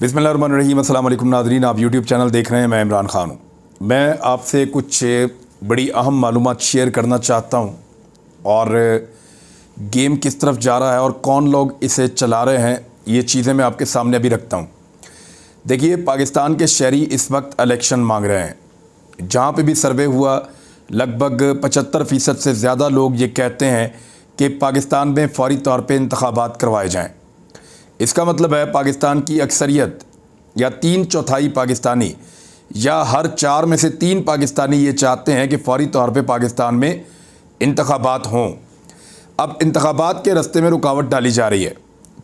बिस्मिल्लाहिर्रहमानिर्रहीम। अस्सलाम वालेकुम नाज़रीन, आप यूट्यूब चैनल देख रहे हैं। मैं इमरान ख़ान हूँ। मैं आपसे कुछ बड़ी अहम मालूमात शेयर करना चाहता हूँ और गेम किस तरफ जा रहा है और कौन लोग इसे चला रहे हैं, ये चीज़ें मैं आपके सामने अभी रखता हूँ। देखिए, पाकिस्तान के शहरी इस वक्त इलेक्शन मांग रहे हैं। जहाँ पे भी सर्वे हुआ, लगभग 75% से ज़्यादा लोग ये कहते हैं कि पाकिस्तान में फ़ौरी तौर पे इंतखाबात करवाए जाएँ। इसका मतलब है पाकिस्तान की अक्सरियत या 3/4 पाकिस्तानी या हर 4 में से 3 पाकिस्तानी ये चाहते हैं कि फ़ौरी तौर पे पाकिस्तान में इंतखाबात हों। अब इंतखाबात के रास्ते में रुकावट डाली जा रही है,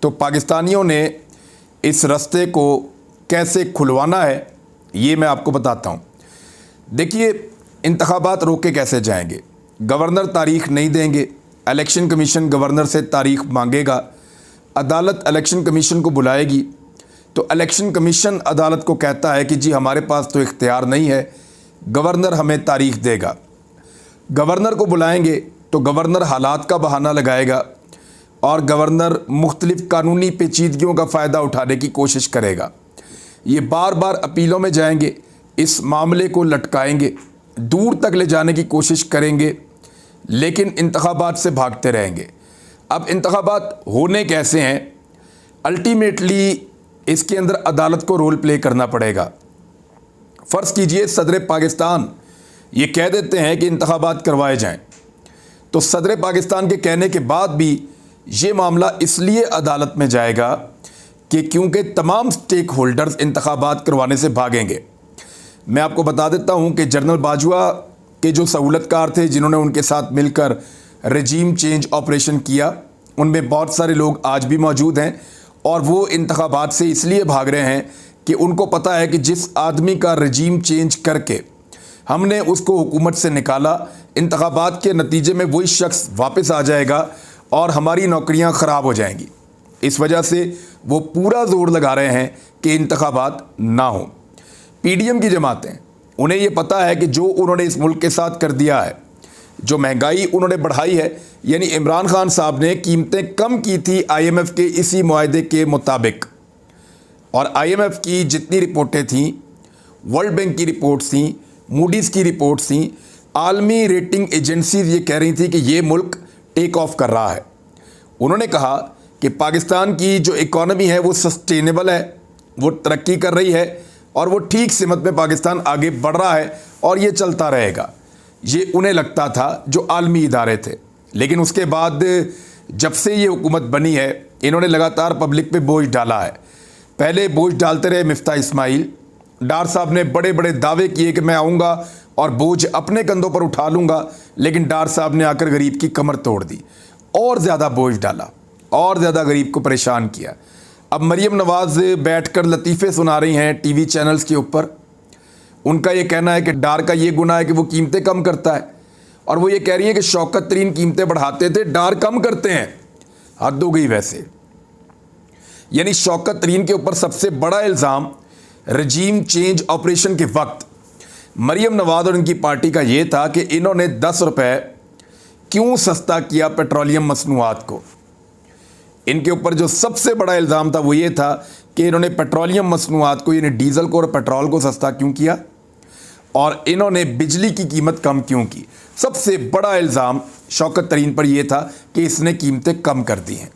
तो पाकिस्तानियों ने इस रास्ते को कैसे खुलवाना है ये मैं आपको बताता हूँ। देखिए, इंतखाबात रोके कैसे जाएंगे? गवर्नर तारीख नहीं देंगे, इलेक्शन कमीशन गवर्नर से तारीख मांगेगा, अदालत इलेक्शन कमीशन को बुलाएगी, तो इलेक्शन कमीशन अदालत को कहता है कि जी हमारे पास तो इख्तियार नहीं है, गवर्नर हमें तारीख देगा। गवर्नर को बुलाएंगे तो गवर्नर हालात का बहाना लगाएगा और गवर्नर मुख्तलिफ़ कानूनी पेचीदगियों का फ़ायदा उठाने की कोशिश करेगा। ये बार बार अपीलों में जाएंगे, इस मामले को लटकाएंगे, दूर तक ले जाने की कोशिश करेंगे, लेकिन इंतखाबात से भागते रहेंगे। अब इंतखाबात होने कैसे हैं? अल्टीमेटली इसके अंदर अदालत को रोल प्ले करना पड़ेगा। फ़र्ज़ कीजिए सदर पाकिस्तान ये कह देते हैं कि इंतखाबात करवाए जाएं, तो सदर पाकिस्तान के कहने के बाद भी ये मामला इसलिए अदालत में जाएगा कि क्योंकि तमाम स्टेक होल्डर्स इंतखाबात करवाने से भागेंगे। मैं आपको बता देता हूँ कि जनरल बाजवा के जो सहूलतकार थे, जिन्होंने उनके साथ मिलकर रजीम चेंज ऑपरेशन किया, उनमें बहुत सारे लोग आज भी मौजूद हैं और वो इंतखाबात से इसलिए भाग रहे हैं कि उनको पता है कि जिस आदमी का रजीम चेंज करके हमने उसको हुकूमत से निकाला, इंतखाबात के नतीजे में वही शख्स वापस आ जाएगा और हमारी नौकरियां ख़राब हो जाएंगी। इस वजह से वो पूरा ज़ोर लगा रहे हैं कि इंतखाबात ना हो। PDM की जमातें, उन्हें ये पता है कि जो उन्होंने इस मुल्क के साथ कर दिया है, जो महंगाई उन्होंने बढ़ाई है, यानी इमरान खान साहब ने कीमतें कम की थी IMF के इसी मुआहदे के मुताबिक, और IMF की जितनी रिपोर्टें थीं, वर्ल्ड बैंक की रिपोर्ट्स थीं, मूडीज़ की रिपोर्ट्स थीं, आलमी रेटिंग एजेंसीज ये कह रही थी कि ये मुल्क टेक ऑफ कर रहा है। उन्होंने कहा कि पाकिस्तान की जो इकॉनमी है वो सस्टेनेबल है, वो तरक्की कर रही है और वो ठीक सिमत में पाकिस्तान आगे बढ़ रहा है और ये चलता रहेगा। ये उन्हें लगता था, जो आलमी इदारे थे। लेकिन उसके बाद जब से ये हुकूमत बनी है, इन्होंने लगातार पब्लिक पे बोझ डाला है। पहले बोझ डालते रहे मिफ्ता इस्माइल डार साहब ने, बड़े बड़े दावे किए कि मैं आऊँगा और बोझ अपने कंधों पर उठा लूँगा, लेकिन डार साहब ने आकर गरीब की कमर तोड़ दी और ज़्यादा बोझ डाला और ज़्यादा गरीब को परेशान किया। अब मरीम नवाज़ बैठकर लतीफ़े सुना रही हैं TV चैनल्स के ऊपर। उनका ये कहना है कि डार का ये गुनाह है कि वो कीमतें कम करता है, और वो ये कह रही है कि शौकत तरीन कीमतें बढ़ाते थे, डार कम करते हैं। हद हो गई वैसे। यानी शौकत तरीन के ऊपर सबसे बड़ा इल्ज़ाम रजीम चेंज ऑपरेशन के वक्त मरीम नवाज़ और इनकी पार्टी का ये था कि इन्होंने 10 रुपये क्यों सस्ता किया पेट्रोलियम मसनूआत को। इनके ऊपर जो सबसे बड़ा इल्ज़ाम था वो ये था कि इन्होंने पेट्रोलियम मसनूआत को, यानी डीज़ल को और पेट्रोल को सस्ता क्यों किया, और इन्होंने बिजली की कीमत कम क्यों की। सबसे बड़ा इल्ज़ाम शौकत तरीन पर यह था कि इसने कीमतें कम कर दी हैं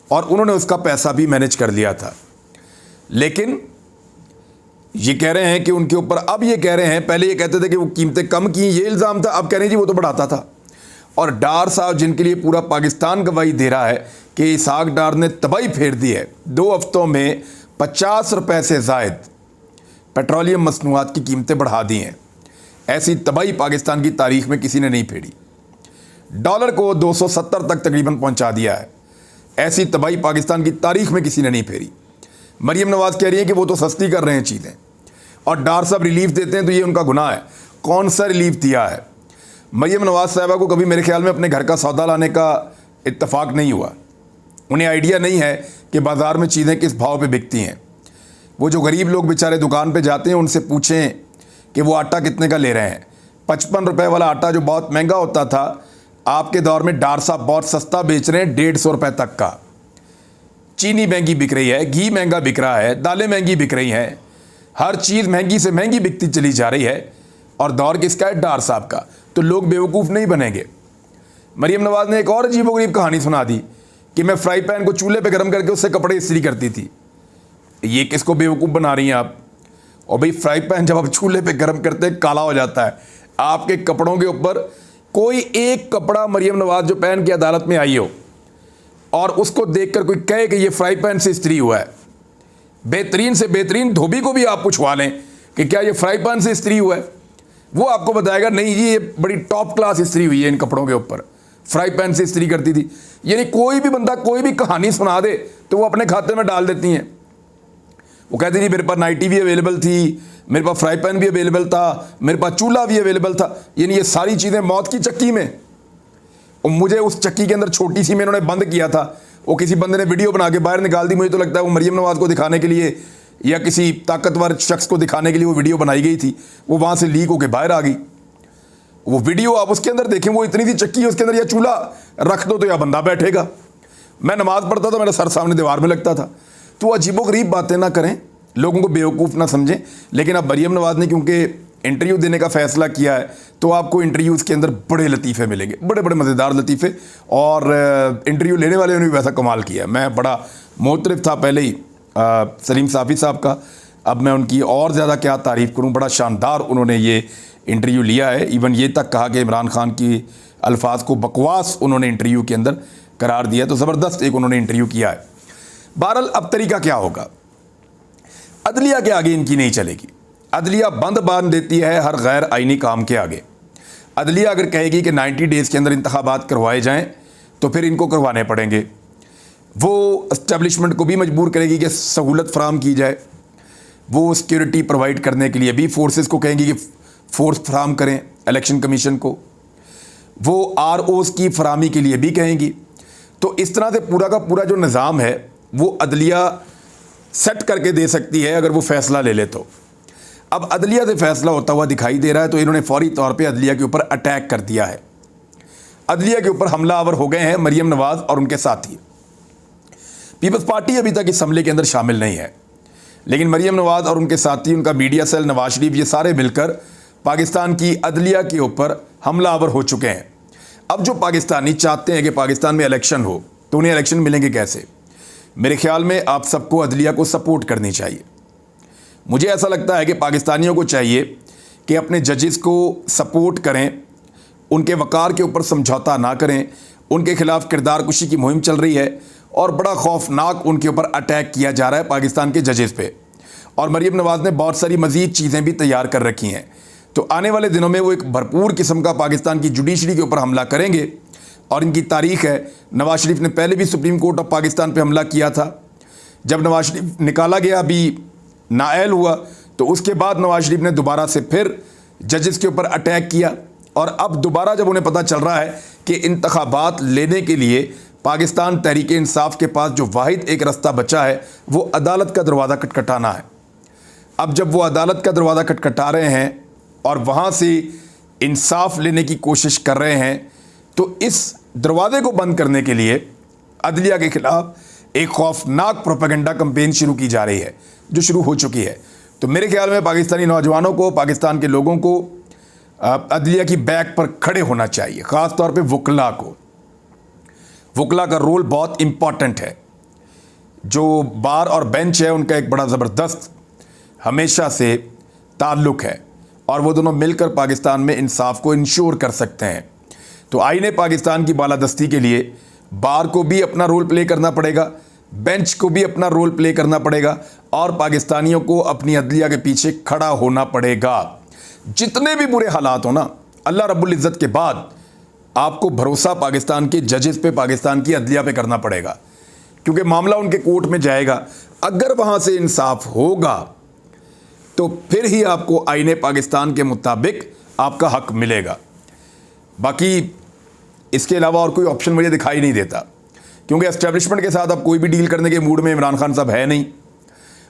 और उन्होंने उसका पैसा भी मैनेज कर लिया था। लेकिन ये कह रहे हैं कि उनके ऊपर, अब ये कह रहे हैं, पहले ये कहते थे कि वो कीमतें कम की, ये इल्ज़ाम था, अब कह रहे हैं जी वो तो बढ़ाता था। और डार साहब, जिनके लिए पूरा पाकिस्तान गवाही दे रहा है कि इसहाक डार ने तबाही फेर दी है, 2 हफ्तों में 50 रुपये से ज़ायद पेट्रोलियम मसनूआत की कीमतें बढ़ा दी हैं। ऐसी तबाही पाकिस्तान की तारीख में किसी ने नहीं फेरी। डॉलर को 270 तक तकरीबन पहुंचा दिया है। ऐसी तबाही पाकिस्तान की तारीख में किसी ने नहीं फेरी। मरीम नवाज़ कह रही है कि वो तो सस्ती कर रहे हैं चीज़ें, और डार साहब रिलीफ देते हैं तो ये उनका गुनाह है। कौन सा रिलीफ दिया है? मरीम नवाज़ साहिबा को कभी मेरे ख्याल में अपने घर का सौदा लाने का इत्तफाक नहीं हुआ। उन्हें आइडिया नहीं है कि बाज़ार में चीज़ें किस भाव पे बिकती हैं। वो जो गरीब लोग बेचारे दुकान पे जाते हैं, उनसे पूछें कि वो आटा कितने का ले रहे हैं। 55 रुपये वाला आटा जो बहुत महंगा होता था, आपके दौर में डार साहब बहुत सस्ता बेच रहे हैं, 150 रुपये तक का। चीनी महंगी बिक रही है, घी महंगा बिक रहा है, दालें महंगी बिक रही हैं, हर चीज़ महंगी से महंगी बिकती चली जा रही है। और दौर किसका है? डार साहब का। तो लोग बेवकूफ़ नहीं बनेंगे। मरीम नवाज़ ने एक और अजीबोगरीब कहानी सुना दी कि मैं फ्राई पैन को चूल्हे पे गर्म करके उससे कपड़े इस्त्री करती थी। ये किसको बेवकूफ़ बना रही हैं आप? और भाई फ्राई पैन जब आप चूल्हे पे गर्म करते हैं काला हो जाता है। आपके कपड़ों के ऊपर कोई एक कपड़ा मरीम नवाज़ जो पहन के अदालत में आई हो और उसको देखकर कोई कहे कि ये फ्राई पैन से इस्त्री हुआ है, बेहतरीन से बेहतरीन धोबी को भी आप पूछवा लें कि क्या ये फ्राई पैन से इस्त्री हुआ है, वो आपको बताएगा नहीं जी ये बड़ी टॉप क्लास इस्त्री हुई है इन कपड़ों के ऊपर, फ्राई पैन से इस्त्री करती थी। यानी कोई भी बंदा कोई भी कहानी सुना दे तो वो अपने खाते में डाल देती हैं। वो कहती थी मेरे पास नाइटी भी अवेलेबल थी, मेरे पास फ्राई पैन भी अवेलेबल था, मेरे पास चूल्हा भी अवेलेबल था। यानी ये सारी चीज़ें मौत की चक्की में। और मुझे उस चक्की के अंदर छोटी सी में इन्होंने बंद किया था। वो किसी बंदे ने वीडियो बना के बाहर निकाल दी। मुझे तो लगता है वो मरीम नवाज़ को दिखाने के लिए या किसी ताकतवर शख्स को दिखाने के लिए वो वीडियो बनाई गई थी। वो वहाँ से लीक होकर बाहर आ गई। वो वीडियो आप उसके अंदर देखें, वो इतनी सी चक्की है, उसके अंदर या चूल्हा रख दो तो या बंदा बैठेगा। मैं नमाज़ पढ़ता था, मेरा सर सामने दीवार में लगता था। तो अजीबोगरीब बातें ना करें, लोगों को बेवकूफ़ ना समझें। लेकिन अब मरीम नवाज़ ने क्योंकि इंटरव्यू देने का फ़ैसला किया है तो आपको इंटरव्यूज़ के अंदर बड़े लतीफ़े मिलेंगे, बड़े बड़े मज़ेदार लतीफ़े। और इंटरव्यू लेने वाले ने भी वैसा कमाल किया। मैं बड़ा मोतरफ़ था पहले ही सलीम साफ़ी साहब का, अब मैं उनकी और ज़्यादा क्या तारीफ़ करूँ। बड़ा शानदार उन्होंने ये इंटरव्यू लिया है। इवन ये तक कहा कि इमरान खान की अल्फाज को बकवास उन्होंने इंटरव्यू के अंदर करार दिया। तो ज़बरदस्त एक उन्होंने इंटरव्यू किया है। बहरहाल अब तरीका क्या होगा? अदलिया के आगे इनकी नहीं चलेगी। अदलिया बंद बांध देती है हर गैर आइनी काम के आगे। अदलिया अगर कहेगी कि 90 डेज़ के अंदर इंतखाबात करवाए जाएं तो फिर इनको करवाने पड़ेंगे। वो इस्टेब्लिशमेंट को भी मजबूर करेगी कि सहूलत फराम की जाए। वो सिक्योरिटी प्रोवाइड करने के लिए भी फोर्सेस को कहेंगी कि फोर्स फराम करें इलेक्शन कमीशन को। वो ROs की फरामी के लिए भी कहेंगी। तो इस तरह से पूरा का पूरा जो निज़ाम है वो अदलिया सेट करके दे सकती है अगर वो फ़ैसला ले ले तो। अब अदलिया से फ़ैसला होता हुआ दिखाई दे रहा है तो इन्होंने फौरी तौर पे अदलिया के ऊपर अटैक कर दिया है। अदलिया के ऊपर हमलावर हो गए हैं मरीम नवाज़ और उनके साथी। पीपल्स पार्टी अभी तक इस हमले के अंदर शामिल नहीं है, लेकिन मरीम नवाज़ और उनके साथी, उनका मीडिया सेल, नवाज शरीफ, ये सारे मिलकर पाकिस्तान की अदलिया के ऊपर हमलावर हो चुके हैं। अब जो पाकिस्तानी चाहते हैं कि पाकिस्तान में इलेक्शन हो तो उन्हें इलेक्शन मिलेंगे कैसे? मेरे ख्याल में आप सबको अदलिया को सपोर्ट करनी चाहिए। मुझे ऐसा लगता है कि पाकिस्तानियों को चाहिए कि अपने जजेस को सपोर्ट करें, उनके वक़ार के ऊपर समझौता ना करें। उनके खिलाफ किरदार कुशी की मुहिम चल रही है और बड़ा खौफनाक उनके ऊपर अटैक किया जा रहा है पाकिस्तान के जजेस पे। और मरीम नवाज़ ने बहुत सारी मज़ीद चीज़ें भी तैयार कर रखी हैं। तो आने वाले दिनों में वो एक भरपूर किस्म का पाकिस्तान की जुडिशरी के ऊपर हमला करेंगे। और इनकी तारीख़ है, नवाज शरीफ ने पहले भी सुप्रीम कोर्ट ऑफ पाकिस्तान पे हमला किया था। जब नवाज शरीफ निकाला गया, अभी नाअहल हुआ, तो उसके बाद नवाज शरीफ ने दोबारा से फिर जजेस के ऊपर अटैक किया। और अब दोबारा जब उन्हें पता चल रहा है कि इंतखाबात लेने के लिए पाकिस्तान तहरीक इंसाफ के पास जो वाहिद एक रास्ता बचा है वो अदालत का दरवाज़ा खटखटाना है। अब जब वो अदालत का दरवाज़ा खटखटा रहे हैं और वहाँ से इंसाफ लेने की कोशिश कर रहे हैं, तो इस दरवाज़े को बंद करने के लिए अदलिया के ख़िलाफ़ एक खौफनाक प्रोपेगेंडा कैंपेन शुरू की जा रही है, जो शुरू हो चुकी है। तो मेरे ख्याल में पाकिस्तानी नौजवानों को, पाकिस्तान के लोगों को अदलिया की बैक पर खड़े होना चाहिए, ख़ास तौर पे वकला को। वकला का रोल बहुत इम्पॉर्टेंट है। जो बार और बेंच है उनका एक बड़ा ज़बरदस्त हमेशा से ताल्लुक़ है और वो दोनों मिलकर पाकिस्तान में इंसाफ को इंश्योर कर सकते हैं। तो आईने पाकिस्तान की बालादस्ती के लिए बार को भी अपना रोल प्ले करना पड़ेगा, बेंच को भी अपना रोल प्ले करना पड़ेगा और पाकिस्तानियों को अपनी अदलिया के पीछे खड़ा होना पड़ेगा। जितने भी बुरे हालात हो ना, अल्लाह रब्बुल इज़्ज़त के बाद आपको भरोसा पाकिस्तान के जजेस पे, पाकिस्तान की अदलिया पे करना पड़ेगा, क्योंकि मामला उनके कोर्ट में जाएगा। अगर वहाँ से इंसाफ होगा तो फिर ही आपको आईने पाकिस्तान के मुताबिक आपका हक मिलेगा। बाकी इसके अलावा और कोई ऑप्शन मुझे दिखाई नहीं देता, क्योंकि एस्टेब्लिशमेंट के साथ अब कोई भी डील करने के मूड में इमरान खान साहब है नहीं।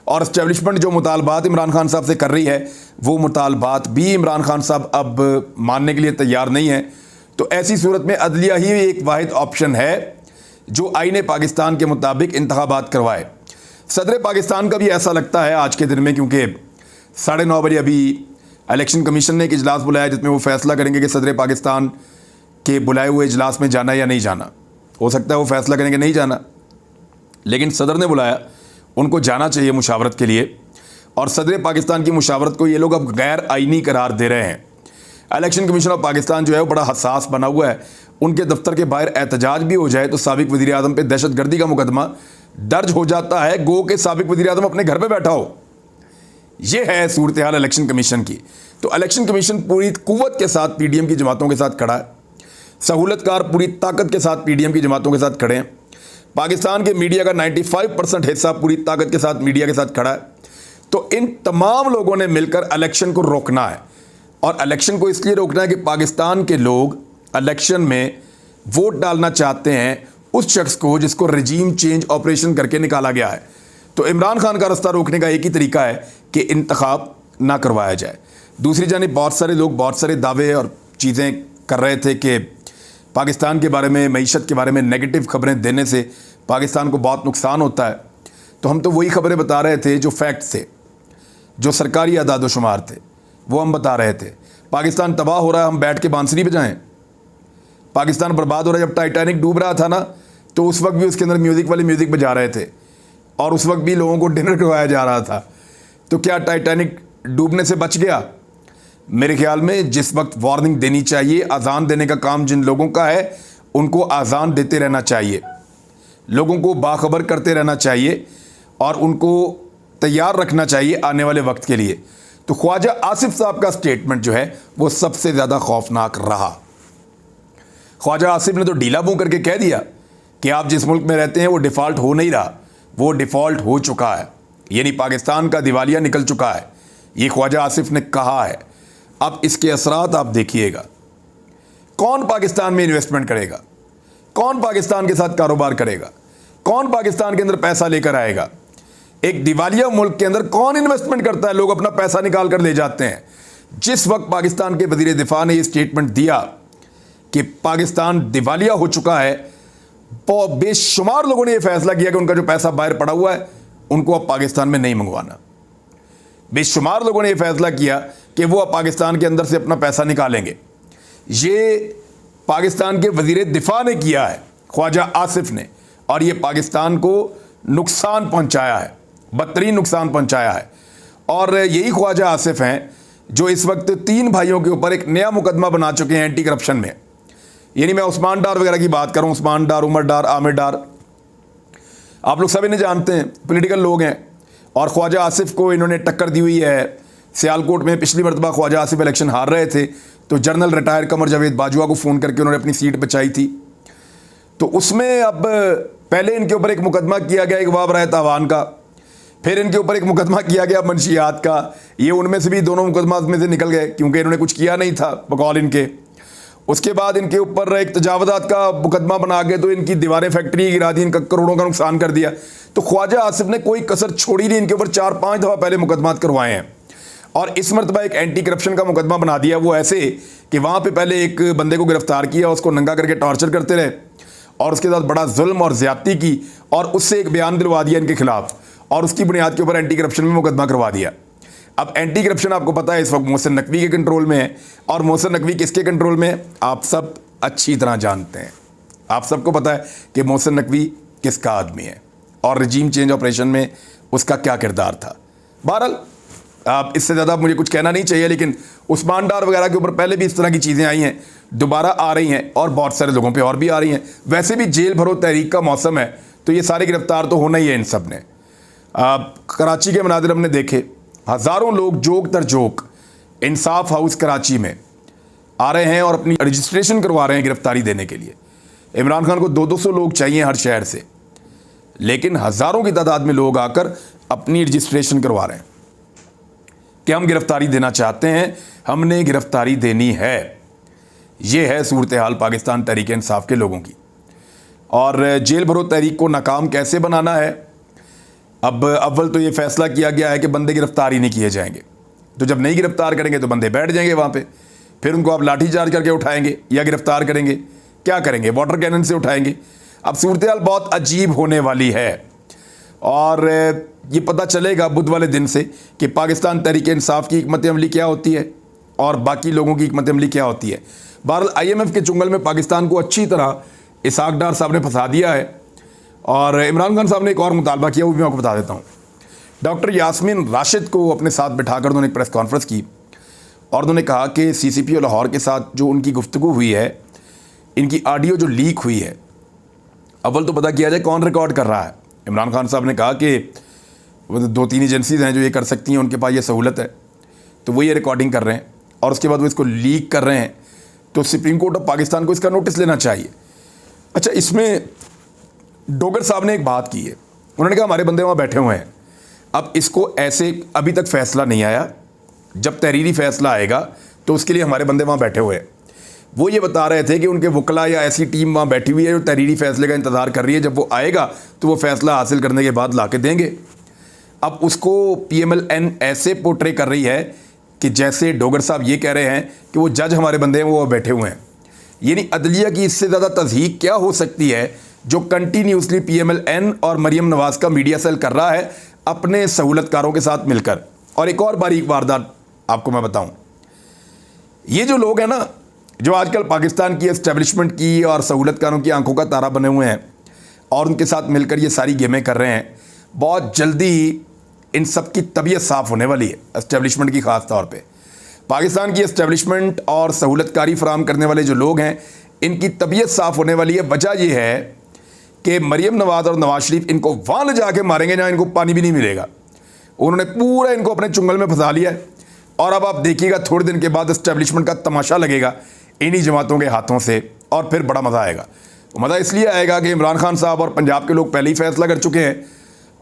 और एस्टेब्लिशमेंट जो मुतालबात इमरान खान साहब से कर रही है वो मुतालबात भी इमरान खान साहब अब मानने के लिए तैयार नहीं है। तो ऐसी सूरत में अदलिया ही एक वाहिद ऑप्शन है जो आईने पाकिस्तान के मुताबिक इंतखाबात करवाए। सदर पाकिस्तान का भी ऐसा लगता है आज के दिन में, क्योंकि 9:30 बजे अभी इलेक्शन कमीशन ने एक इजलास बुलाया जिसमें वो फैसला करेंगे कि सदर पाकिस्तान के बुलाए हुए इजलास में जाना या नहीं जाना। हो सकता है वो फैसला करेंगे नहीं जाना, लेकिन सदर ने बुलाया, उनको जाना चाहिए मुशावरत के लिए। और सदर पाकिस्तान की मुशावरत को ये लोग अब गैर आईनी करार दे रहे हैं। इलेक्शन कमीशन ऑफ पाकिस्तान जो है वो बड़ा हसास बना हुआ है। उनके दफ्तर के बाहर एहतजाज भी हो जाए तो साबिक वज़ीर आज़म पे दहशतगर्दी का मुकदमा दर्ज हो जाता है, गो के साबिक वज़ीर आज़म अपने घर पे बैठा हो। ये है सूरत हाल इलेक्शन कमीशन की। तो इलेक्शन कमीशन पूरी कुव्वत के साथ पीडीएम की जमातों के साथ खड़ा है। सहूलतकार पूरी ताकत के साथ पीडीएम की जमातों के साथ खड़े हैं। पाकिस्तान के मीडिया का 95% हिस्सा पूरी ताकत के साथ मीडिया के साथ खड़ा है। तो इन तमाम लोगों ने मिलकर इलेक्शन को रोकना है, और इलेक्शन को इसलिए रोकना है कि पाकिस्तान के लोग इलेक्शन में वोट डालना चाहते हैं उस शख्स को जिसको रजीम चेंज ऑपरेशन करके निकाला गया है। तो इमरान खान का रास्ता रोकने का एक ही तरीका है कि इंतखाब ना करवाया जाए। दूसरी जानिब बहुत सारे लोग बहुत सारे दावे और चीज़ें कर रहे थे कि पाकिस्तान के बारे में, मईशत के बारे में नेगेटिव खबरें देने से पाकिस्तान को बहुत नुकसान होता है। तो हम तो वही खबरें बता रहे थे जो फैक्ट थे, जो सरकारी अदाद शुमार थे, वो हम बता रहे थे। पाकिस्तान तबाह हो रहा है, हम बैठ के बांसुरी बजाएं? पाकिस्तान बर्बाद हो रहा है, जब टाइटैनिक डूब रहा था ना, तो उस वक्त भी उसके अंदर म्यूज़िक वाले म्यूज़िक बजा रहे थे, और उस वक्त भी लोगों को डिनर करवाया जा रहा था। तो क्या टाइटैनिक डूबने से बच गया? मेरे ख्याल में जिस वक्त वार्निंग देनी चाहिए, अजान देने का काम जिन लोगों का है, उनको अजान देते रहना चाहिए, लोगों को बाखबर करते रहना चाहिए, और उनको तैयार रखना चाहिए आने वाले वक्त के लिए। तो ख्वाजा आसिफ साहब का स्टेटमेंट जो है वो सबसे ज़्यादा खौफनाक रहा। ख्वाजा आसिफ ने तो ढीला मुंह करके कह दिया कि आप जिस मुल्क में रहते हैं वो डिफ़ॉल्ट हो नहीं रहा, वो डिफ़ॉल्ट हो चुका है, यानी पाकिस्तान का दिवालिया निकल चुका है। ये ख्वाजा आसिफ ने कहा है। अब इसके असरात आप देखिएगा। कौन पाकिस्तान में इन्वेस्टमेंट करेगा? कौन पाकिस्तान के साथ कारोबार करेगा? कौन पाकिस्तान के अंदर पैसा लेकर आएगा? एक दिवालिया मुल्क के अंदर कौन इन्वेस्टमेंट करता है? लोग अपना पैसा निकाल कर ले जाते हैं। जिस वक्त पाकिस्तान के वज़ीर दिफा ने ये स्टेटमेंट दिया कि पाकिस्तान दिवालिया हो चुका है, बेशुमार लोगों ने यह फैसला किया कि उनका जो पैसा बाहर पड़ा हुआ है उनको अब पाकिस्तान में नहीं मंगवाना। बेशुमार लोगों ने यह फैसला किया कि वो अब पाकिस्तान के अंदर से अपना पैसा निकालेंगे। ये पाकिस्तान के वज़ीर दिफा ने किया है, ख्वाजा आसिफ ने, और ये पाकिस्तान को नुकसान पहुंचाया है, बदतरीन नुकसान पहुंचाया है। और यही ख्वाजा आसिफ हैं जो इस वक्त 3 भाइयों के ऊपर एक नया मुकदमा बना चुके हैं एंटी करप्शन में। यानी मैं उस्मान डार वगैरह की बात करूं, उस्मान डार, उमर डार, आमिर डार, आप लोग सभी ने जानते हैं, पॉलिटिकल लोग हैं। और ख्वाजा आसिफ को इन्होंने टक्कर दी हुई है। सियालकोट में पिछली मरतबा ख्वाजा आसिफ इलेक्शन हार रहे थे तो जनरल रिटायर कमर जावेद बाजवा को फ़ोन करके उन्होंने अपनी सीट बचाई थी। तो उसमें अब पहले इनके ऊपर एक मुकदमा किया गया इगवा बराए तावान का, फिर इनके ऊपर एक मुकदमा किया गया मंशियात का। ये उनमें से भी दोनों मुकदमा में से निकल गए क्योंकि इन्होंने कुछ किया नहीं था बकौल इनके। उसके बाद इनके ऊपर एक तजावज़ात का मुकदमा बना के तो इनकी दीवारें फैक्ट्री गिरा दी, इनका करोड़ों का नुकसान कर दिया। तो ख्वाजा आसिफ ने कोई कसर छोड़ी नहीं, इनके ऊपर 4-5 दफ़ा पहले मुकदमात करवाए हैं। और इस मरतबा एक एंटी करप्शन का मुकदमा बना दिया, वो ऐसे कि वहाँ पे पहले एक बंदे को गिरफ्तार किया, उसको नंगा करके टॉर्चर करते रहे और उसके साथ बड़ा जुल्म और ज़्यादती की, और उससे एक बयान दिलवा दिया इनके खिलाफ, और उसकी बुनियाद के ऊपर एंटी करप्शन में मुकदमा करवा दिया। अब एंटी करप्शन आपको पता है इस वक्त मोहसिन नकवी के कंट्रोल में है, और मोहसिन नकवी किसके कंट्रोल में है आप सब अच्छी तरह जानते हैं। आप सबको पता है कि मोहसिन नकवी किसका आदमी है और रजीम चेंज ऑपरेशन में उसका क्या किरदार था। बहरहाल आप इससे ज़्यादा मुझे कुछ कहना नहीं चाहिए, लेकिन उस्मान डार वगैरह के ऊपर पहले भी इस तरह की चीज़ें आई हैं, दोबारा आ रही हैं, और बहुत सारे लोगों पे और भी आ रही हैं। वैसे भी जेल भरो तहरीक का मौसम है तो ये सारे गिरफ्तार तो होना ही है इन सब ने। कराची के मनाजिर हमने देखे, हज़ारों लोग जोक दर जोक इंसाफ हाउस कराची में आ रहे हैं और अपनी रजिस्ट्रेशन करवा रहे हैं गिरफ्तारी देने के लिए। इमरान खान को 200-200 लोग चाहिए हर शहर से, लेकिन हज़ारों की तादाद में लोग आकर अपनी रजिस्ट्रेशन करवा रहे हैं कि हम गिरफ्तारी देना चाहते हैं, हमने गिरफ्तारी देनी है। ये है सूरत हाल पाकिस्तान तहरीक इंसाफ के लोगों की। और जेल भरो तहरीक को नाकाम कैसे बनाना है, अब अव्वल तो ये फैसला किया गया है कि बंदे गिरफ्तार ही नहीं किए जाएंगे। तो जब नहीं गिरफ्तार करेंगे तो बंदे बैठ जाएंगे वहाँ पे, फिर उनको आप लाठी चार्ज करके उठाएंगे या गिरफ्तार करेंगे, क्या करेंगे? वाटर कैनन से उठाएंगे। अब सूरत हाल बहुत अजीब होने वाली है और ये पता चलेगा बुध वाले दिन से कि पाकिस्तान तहरीक इंसाफ की हिकमत अमली क्या होती है और बाकी लोगों की हिकमत अमली क्या होती है। बहरहाल IMF के चुंगल में पाकिस्तान को अच्छी तरह इसहाक डार साहब ने फंसा दिया है और इमरान खान साहब ने एक और मुतालबा किया, वो भी मैं आपको बता देता हूँ। डॉक्टर यास्मीन राशिद को अपने साथ बिठाकर उन्होंने एक प्रेस कॉन्फ्रेंस की और उन्होंने कहा कि CCPO लाहौर के साथ जो उनकी गुफ्तगू हुई है, इनकी ऑडियो जो लीक हुई है, अव्वल तो पता किया जाए कौन रिकॉर्ड कर रहा है। इमरान खान साहब ने कहा कि वो 2-3 एजेंसीज़ हैं जो ये कर सकती हैं, उनके पास ये सहूलत है, तो वो ये रिकॉर्डिंग कर रहे हैं और उसके बाद वो इसको लीक कर रहे हैं, तो सुप्रीम कोर्ट ऑफ पाकिस्तान को इसका नोटिस लेना चाहिए। अच्छा, इसमें डोगर साहब ने एक बात की है, उन्होंने कहा हमारे बंदे वहाँ बैठे हुए हैं। अब इसको ऐसे अभी तक फ़ैसला नहीं आया, जब तहरीरी फ़ैसला आएगा तो उसके लिए हमारे बंदे वहाँ बैठे हुए हैं। वो ये बता रहे थे कि उनके वकला या ऐसी टीम वहाँ बैठी हुई है जो तहरीरी फ़ैसले का इंतज़ार कर रही है, जब वो आएगा तो वो फ़ैसला हासिल करने के बाद ला के देंगे। अब उसको PMLN ऐसे पोर्ट्रे कर रही है कि जैसे डोगर साहब ये कह रहे हैं कि वो जज हमारे बंदे हैं, वो बैठे हुए हैं। यानी अदलिया की इससे ज़्यादा तज़हीक क्या हो सकती है जो कंटिन्यूसली PMLN और मरियम नवाज़ का मीडिया सेल कर रहा है अपने सहूलतकारों के साथ मिलकर। और एक और बारीक वारदात आपको मैं बताऊं, ये जो लोग हैं ना, जो आजकल पाकिस्तान की एस्टेब्लिशमेंट की और सहूलतकारों की आंखों का तारा बने हुए हैं और उनके साथ मिलकर ये सारी गेमें कर रहे हैं, बहुत जल्दी इन सब की तबीयत साफ़ होने वाली है। एस्टेब्लिशमेंट की ख़ास तौर पे पाकिस्तान की एस्टेब्लिशमेंट और सहूलतकारी फराहम करने वाले जो लोग हैं, इनकी तबीयत साफ़ होने वाली है। वजह यह है कि मरियम नवाज़ और नवाज शरीफ इनको वहाँ ले जाके मारेंगे जहाँ इनको पानी भी नहीं मिलेगा। उन्होंने पूरा इनको अपने चुंगल में फंसा लिया है और अब आप देखिएगा थोड़े दिन के बाद एस्टेब्लिशमेंट का तमाशा लगेगा इन्हीं जमातों के हाथों से और फिर बड़ा मज़ा आएगा। मज़ा इसलिए आएगा कि इमरान खान साहब और पंजाब के लोग पहले ही फैसला कर चुके हैं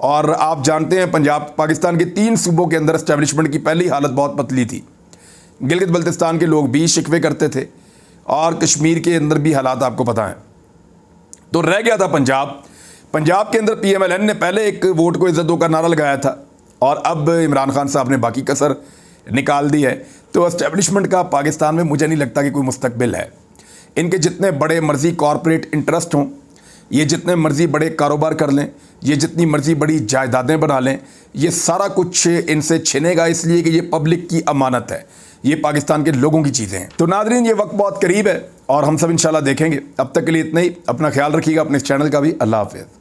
और आप जानते हैं पंजाब पाकिस्तान के 3 सूबों के अंदर एस्टेब्लिशमेंट की पहली हालत बहुत पतली थी। गिलगित बल्तिस्तान के लोग भी शिकवे करते थे और कश्मीर के अंदर भी हालात आपको पता है। तो रह गया था पंजाब के अंदर PMLN ने पहले एक वोट को इज्जत दो का नारा लगाया था और अब इमरान खान साहब ने बाकी कसर निकाल दी है। तो एस्टेब्लिशमेंट का पाकिस्तान में मुझे नहीं लगता कि कोई मुस्तकबिल है। इनके जितने बड़े मर्जी कॉरपोरेट इंटरेस्ट हों, ये जितने मर्जी बड़े कारोबार कर लें, ये जितनी मर्जी बड़ी जायदादें बना लें, ये सारा कुछ इनसे छिनेगा, इसलिए कि ये पब्लिक की अमानत है, ये पाकिस्तान के लोगों की चीज़ें हैं। तो नादरीन, ये वक्त बहुत करीब है और हम सब इंशाल्लाह देखेंगे। अब तक के लिए इतना ही। अपना ख्याल रखिएगा, अपने इस चैनल का भी। अल्लाह हाफ़िज़।